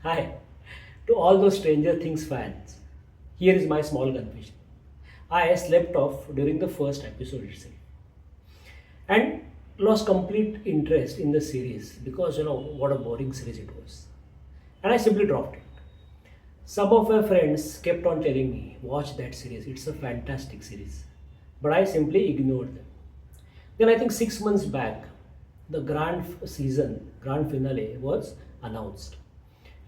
Hi, to all those Stranger Things fans. Here is my small confession. I slept off during the first episode itself and lost complete interest in the series because what a boring series it was. And I simply dropped it. Some of my friends kept on telling me, watch that series, it's a fantastic series. But I simply ignored them. Then I think 6 months back, the grand finale was announced.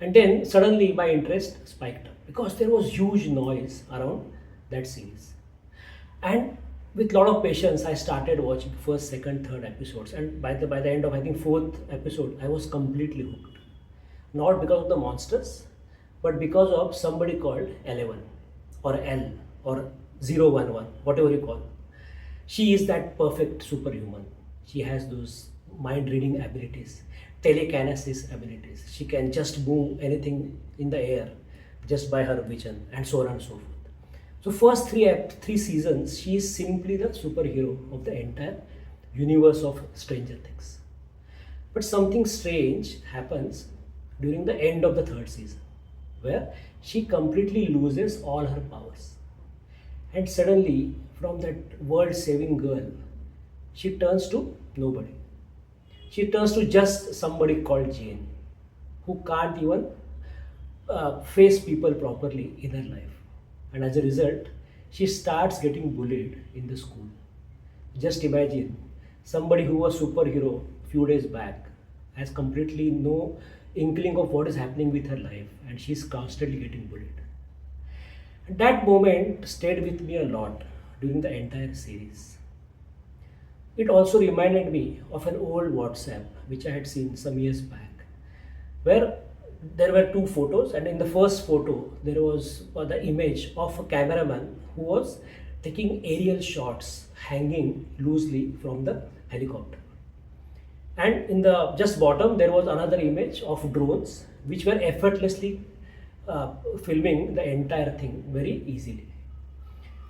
And then suddenly my interest spiked up because there was huge noise around that series. And with a lot of patience, I started watching first, second, third episodes. And by the end of I think fourth episode, I was completely hooked. Not because of the monsters, but because of somebody called 11 or L or 011, whatever you call. She is that perfect superhuman. She has those mind reading abilities, telekinesis abilities. She can just move anything in the air just by her vision, and so on and so forth. So, first three seasons, she is simply the superhero of the entire universe of Stranger Things. But something strange happens during the end of the third season, where she completely loses all her powers. And suddenly, from that world saving girl, she turns to nobody. She turns to just somebody called Jane, who can't even face people properly in her life. And as a result, she starts getting bullied in the school. Just imagine somebody who was superhero few days back has completely no inkling of what is happening with her life, and she's constantly getting bullied. And that moment stayed with me a lot during the entire series. It also reminded me of an old WhatsApp which I had seen some years back, where there were two photos, and in the first photo, there was the image of a cameraman who was taking aerial shots hanging loosely from the helicopter. And in the just bottom, there was another image of drones which were effortlessly filming the entire thing very easily.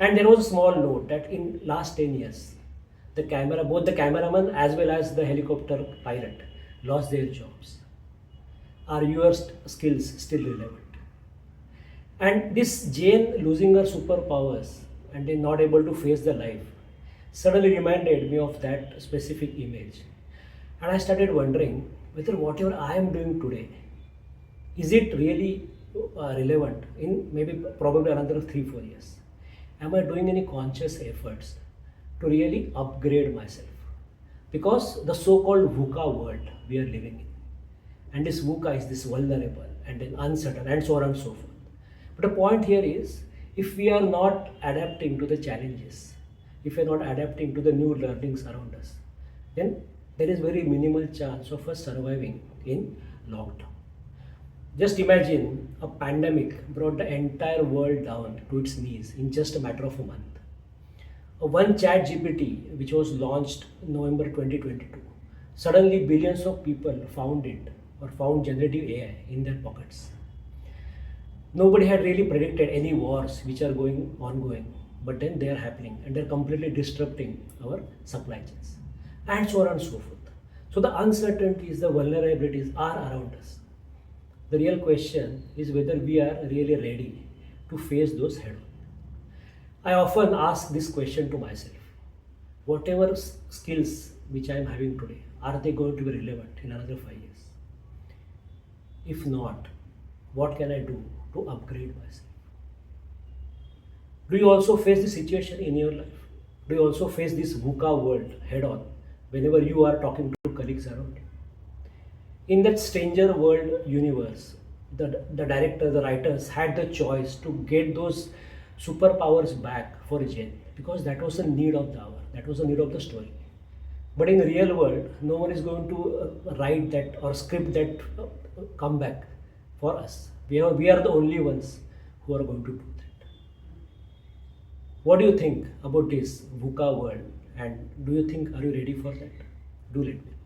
And there was a small note that in last 10 years, both the cameraman as well as the helicopter pilot lost their jobs. Are your skills still relevant? And this Jane losing her superpowers and then not able to face the life suddenly reminded me of that specific image. And I started wondering whether whatever I am doing today, is it really relevant in maybe probably another 3 4 years? Am I doing any conscious efforts to really upgrade myself? Because the so called VUCA world we are living in, and this VUCA is this vulnerable and then uncertain and so on and so forth. But the point here is, if we are not adapting to the challenges, if we are not adapting to the new learnings around us, then there is very minimal chance of us surviving in long term. Just imagine a pandemic brought the entire world down to its knees in just a matter of a month. One chat GPT, which was launched November 2022, suddenly billions of people found it or found generative AI in their pockets. Nobody had really predicted any wars which are going ongoing, but then they are happening and they're completely disrupting our supply chains and so on and so forth. So the uncertainties, the vulnerabilities are around us. The real question is whether we are really ready to face those head on. I often ask this question to myself: whatever skills which I am having today, are they going to be relevant in another 5 years? If not, what can I do to upgrade myself? Do you also face this situation in your life? Do you also face this VUCA world head on whenever you are talking to colleagues around you? In that stranger world universe, the director, the writers had the choice to get those superpowers back for Jen because that was the need of the hour, that was the need of the story. But in the real world, no one is going to write that or script that comeback for us. We are the only ones who are going to do that. What do you think about this VUCA world? And do you think, are you ready for that? Do let me know.